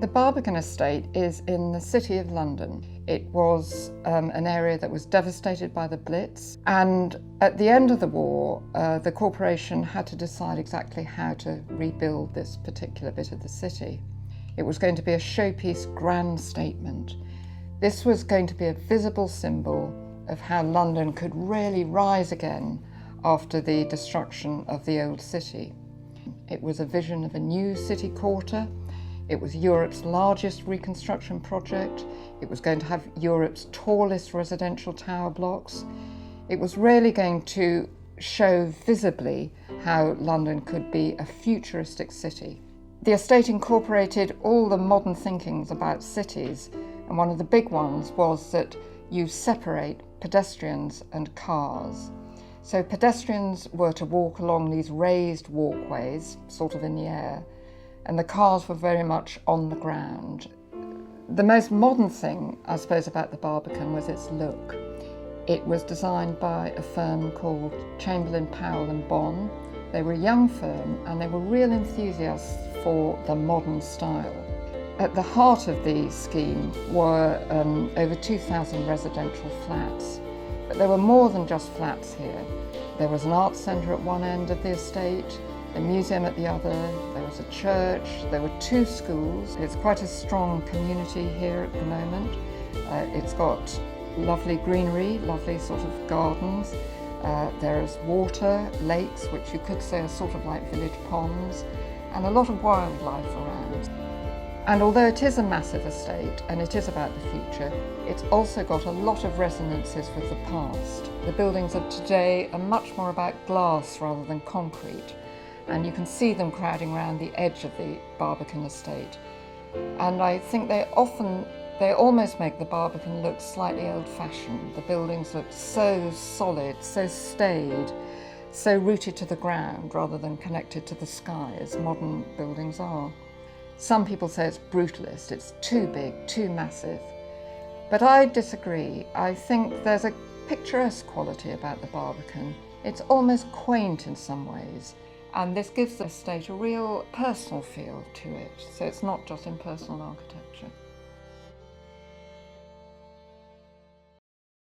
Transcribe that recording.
The Barbican Estate is in the City of London. It was an area that was devastated by the Blitz, and at the end of the war the corporation had to decide exactly how to rebuild this particular bit of the city. It was going to be a showpiece grand statement. This was going to be a visible symbol of how London could really rise again after the destruction of the old city. It was a vision of a new city quarter. It was Europe's largest reconstruction project. It was going to have Europe's tallest residential tower blocks. It was really going to show visibly how London could be a futuristic city. The estate incorporated all the modern thinkings about cities, and one of the big ones was that you separate pedestrians and cars. So pedestrians were to walk along these raised walkways, sort of in the air, and the cars were very much on the ground. The most modern thing, I suppose, about the Barbican was its look. It was designed by a firm called Chamberlain, Powell and Bon. They were a young firm and they were real enthusiasts for the modern style. At the heart of the scheme were over 2,000 residential flats. But there were more than just flats here. There was an art centre at one end of the estate, a museum at the other, there was a church, there were 2 schools. It's quite a strong community here at the moment. It's got lovely greenery, lovely sort of gardens. There's water, lakes, which you could say are sort of like village ponds, and a lot of wildlife around. And although it is a massive estate and it is about the future, it's also got a lot of resonances with the past. The buildings of today are much more about glass rather than concrete, and you can see them crowding around the edge of the Barbican Estate. And I think they almost make the Barbican look slightly old-fashioned. The buildings look so solid, so staid, so rooted to the ground rather than connected to the sky as modern buildings are. Some people say it's brutalist, it's too big, too massive. But I disagree. I think there's a picturesque quality about the Barbican. It's almost quaint in some ways, and this gives the estate a real personal feel to it, so it's not just impersonal architecture.